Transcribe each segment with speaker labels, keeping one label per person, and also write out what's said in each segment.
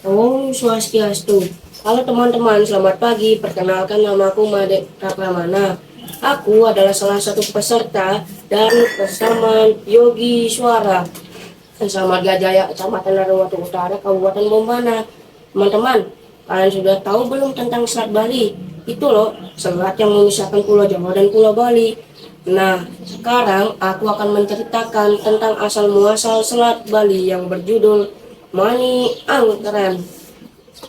Speaker 1: Om Swastiastu. Halo teman-teman, selamat pagi. Perkenalkan, namaku Made Pramana. Aku adalah salah satu peserta dari Persamaan Yogi Suara Selamat Gajaya, Kecamatan Narowatu Utara, Kabupaten Bombana. Teman-teman, kalian sudah tahu belum tentang Selat Bali? Itu loh, selat yang memisahkan Pulau Jawa dan Pulau Bali. Nah, sekarang aku akan menceritakan tentang asal-muasal Selat Bali yang berjudul Mani Angkeren.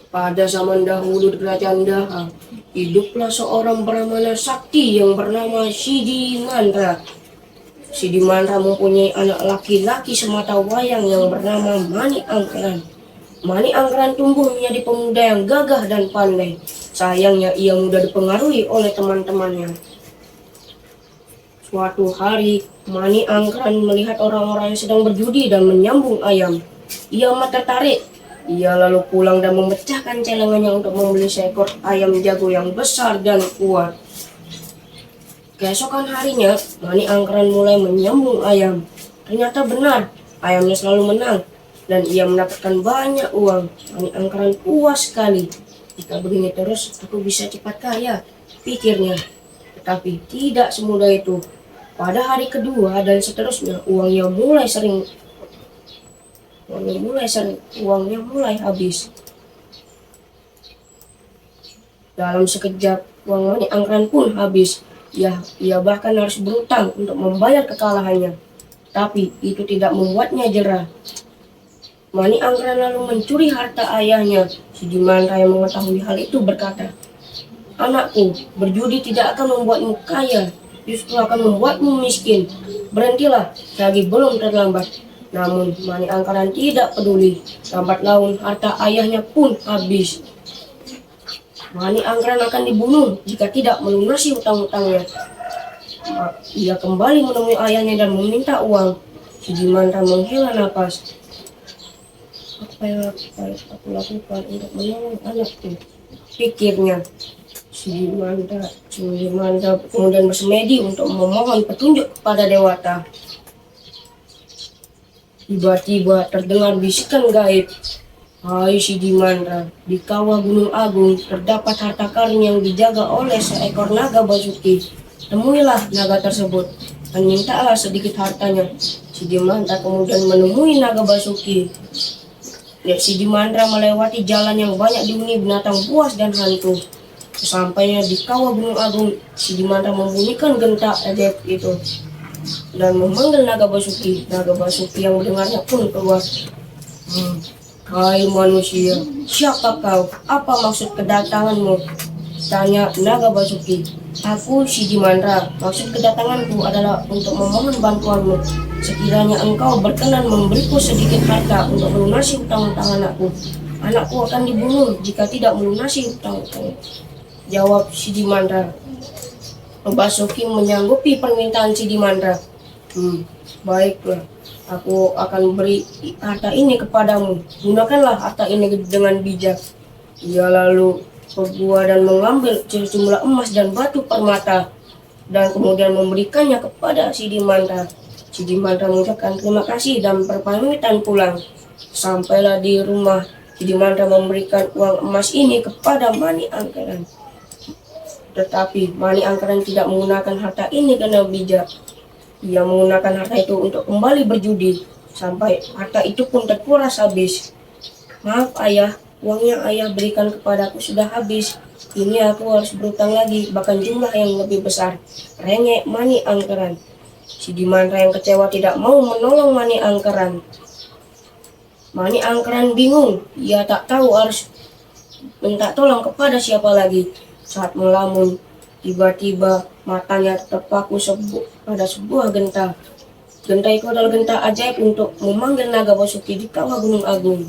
Speaker 1: Pada zaman dahulu di kerajaan Daha, hiduplah seorang brahmana sakti yang bernama Sidi Mandra. Sidi Mandra mempunyai anak laki-laki semata wayang yang bernama Mani Angkran. Mani Angkran tumbuh menjadi pemuda yang gagah dan pandai. Sayangnya ia mudah dipengaruhi oleh teman-temannya. Suatu hari, Mani Angkran melihat orang-orang yang sedang berjudi dan menyambung ayam. Ia amat tertarik. Ia lalu pulang dan memecahkan celengannya untuk membeli seekor ayam jago yang besar dan kuat. Keesokan harinya, Mani Angkran mulai menyambung ayam. Ternyata benar, ayamnya selalu menang dan ia mendapatkan banyak uang. Mani Angkran puas sekali. Jika begini terus, aku bisa cepat kaya, pikirnya. Tetapi tidak semudah itu. Pada hari kedua dan seterusnya, uangnya mulai habis. Dalam sekejap, uang Mani Angkran pun habis. Ia bahkan harus berutang untuk membayar kekalahannya. Tapi itu tidak membuatnya jerah. Mani Angkran lalu mencuri harta ayahnya. Sidi Mandra yang mengetahui hal itu berkata, "Anakku, berjudi tidak akan membuatmu kaya, justru akan membuatmu miskin. Berhentilah, lagi belum terlambat." Namun Mani Angkran tidak peduli. Lambat laun harta ayahnya pun habis. Mani Angkran akan dibunuh jika tidak melunasi hutang-hutangnya. Ia kembali menemui ayahnya dan meminta uang. Sidi Mandra menghela napas. Apa yang aku lakukan untuk menolong anakku? Pikirnya. Sidi Mandra kemudian bersemedi untuk memohon petunjuk kepada Dewata. Tiba-tiba terdengar bisikan gaib. "Hai Sidi Mandra, di kawah Gunung Agung terdapat harta karun yang dijaga oleh seekor naga Basuki. Temuilah naga tersebut dan mintalah sedikit hartanya." Sidi Mandra kemudian menemui naga Basuki. Sidi Mandra melewati jalan yang banyak dihuni binatang buas dan hantu. Sesampainya di kawah Gunung Agung, Sidi Mandra membunyikan genta ajaib itu dan memanggil naga Basuki. Naga Basuki yang mendengarnya pun keluar. "Hai manusia, siapa kau? Apa maksud kedatanganmu?" tanya naga Basuki. "Aku Sidi Mandra. Maksud kedatanganku adalah untuk memohon bantuanmu. Sekiranya engkau berkenan memberiku sedikit harta untuk melunasi hutang-hutang anakku. Anakku akan dibunuh jika tidak melunasi hutang-hutang," jawab Sidi Mandra. Basuki menyanggupi permintaan Sidi Mandra. "Baiklah, aku akan beri harta ini kepadamu. Gunakanlah harta ini dengan bijak." Ia lalu bergua dan mengambil sejumlah emas dan batu permata dan kemudian memberikannya kepada Sidi Mandra. Sidi Mandra mengucapkan terima kasih dan berpamitan pulang. Sampailah di rumah, Sidi Mandra memberikan uang emas ini kepada Mani Angkran. Tetapi Mani Angkran tidak menggunakan harta ini dengan bijak. Ia menggunakan harta itu untuk kembali berjudi, sampai harta itu pun terkuras habis. "Maaf ayah, uang yang ayah berikan kepadaku sudah habis. Ini aku harus berutang lagi, bahkan jumlah yang lebih besar," rengek Mani Angkran. Sidi Mandra yang kecewa tidak mau menolong Mani Angkran. Mani Angkran bingung, ia tak tahu harus minta tolong kepada siapa lagi. Saat melamun, tiba-tiba matanya terpaku pada sebuah genta. Genta itu adalah genta ajaib untuk memanggil naga Basuki di kawah Gunung Agung.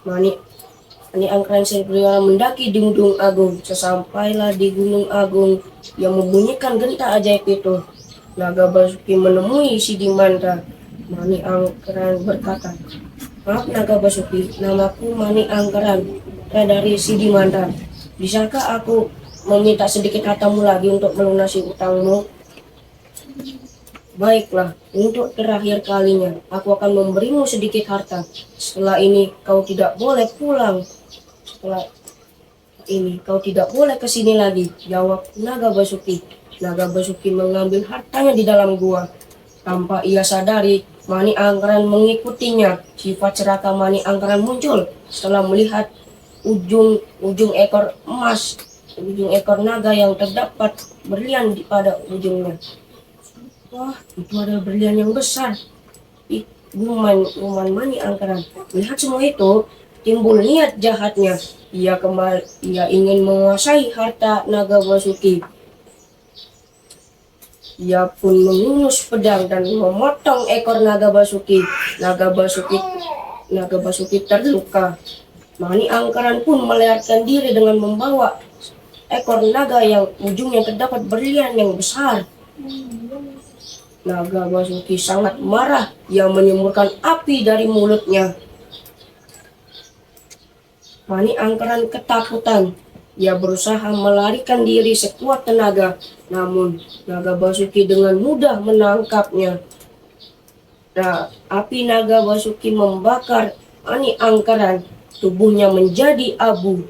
Speaker 1: Mani Angkran segera mendaki di Gunung Agung. Sesampailah di Gunung Agung, yang membunyikan genta ajaib itu. Naga Basuki menemui Sidi Mandra. Mani Angkran berkata, "Maaf naga Basuki, namaku Mani Angkran dari Sidi Mandra. Bisakah aku meminta sedikit hartamu lagi untuk melunasi utangmu?" Baiklah, untuk terakhir kalinya, aku akan memberimu sedikit harta. Setelah ini, kau tidak boleh pulang. Setelah ini, kau tidak boleh ke sini lagi, jawab Naga Basuki. Naga Basuki mengambil hartanya di dalam gua. Tanpa ia sadari, Mani Angkeran mengikutinya. Sifat serakah Mani Angkeran muncul setelah melihat ujung ekor naga yang terdapat berlian pada ujungnya. Wah, itu adalah berlian yang besar. Guman Mani Angkeran melihat semua itu, timbul niat jahatnya. Ia ingin menguasai harta Naga Basuki. Ia pun mengunus pedang dan memotong ekor Naga Basuki. Naga Basuki terluka. Mani Angkeran pun melarikan diri dengan membawa ekor naga yang ujungnya terdapat berlian yang besar. Naga Basuki sangat marah. Ia menyemburkan api dari mulutnya. Mani Angkeran ketakutan. Ia berusaha melarikan diri sekuat tenaga, namun Naga Basuki dengan mudah menangkapnya. Api Naga Basuki membakar Mani Angkeran. Tubuhnya menjadi abu.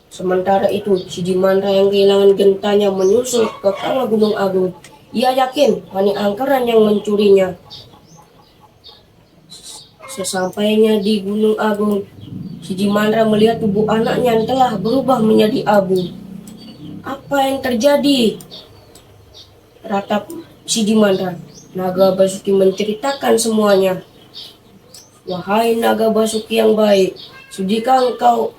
Speaker 1: Sementara itu, Sidimandra yang kehilangan gentanya menyusul ke kawah Gunung Agung. Ia yakin Mani Angkeran yang mencurinya. Sesampainya di Gunung Agung, Sidimandra melihat tubuh anaknya yang telah berubah menjadi abu. Apa yang terjadi? Ratap Sidimandra. Naga Basuki menceritakan semuanya. Wahai Naga Basuki yang baik, sudikah engkau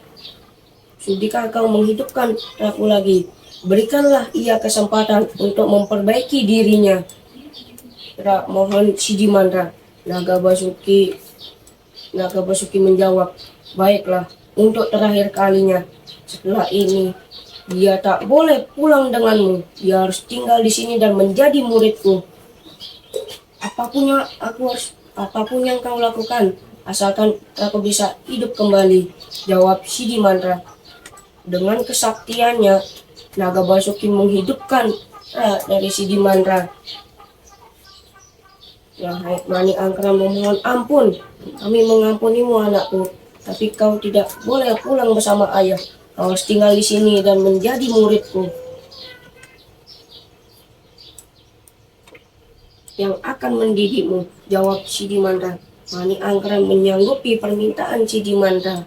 Speaker 1: menghidupkan aku lagi? Berikanlah ia kesempatan untuk memperbaiki dirinya. Mohon Sidimandra. Naga Basuki menjawab, baiklah, untuk terakhir kalinya. Setelah ini, dia tak boleh pulang denganmu. Dia harus tinggal di sini dan menjadi muridku. Apapun yang kau lakukan, asalkan aku bisa hidup kembali, jawab Sidimandra. Dengan kesaktiannya, Naga Basuki menghidupkan dari Sidimandra. Wahai Mani Angkeran memohon ampun, kami mengampunimu anakku, tapi kau tidak boleh pulang bersama ayah. Kau harus tinggal di sini dan menjadi muridku yang akan mendidikmu, jawab Sidimandra. Mani Angkeran menyanggupi permintaan Sidimandra.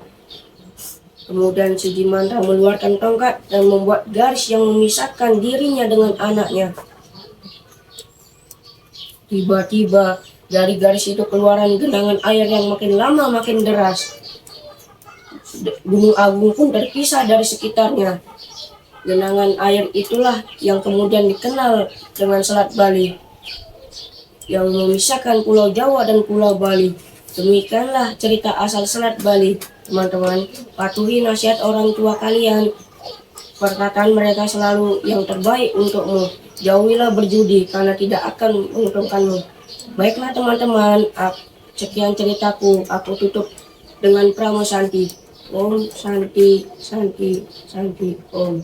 Speaker 1: Kemudian Sidimandra mengeluarkan tongkat dan membuat garis yang memisahkan dirinya dengan anaknya. Tiba-tiba dari garis itu keluaran genangan air yang makin lama makin deras. Gunung Agung pun terpisah dari sekitarnya. Genangan air itulah yang kemudian dikenal dengan Selat Bali, yang memisahkan Pulau Jawa dan Pulau Bali. Demikianlah cerita asal Selat Bali. Teman-teman, patuhi nasihat orang tua kalian. Perkataan mereka selalu yang terbaik untukmu. Jauhilah berjudi karena tidak akan menguntungkanmu. Baiklah teman-teman, sekian ceritaku. Aku tutup dengan Pramo Santi. Om Santi, Santi, Santi, Om.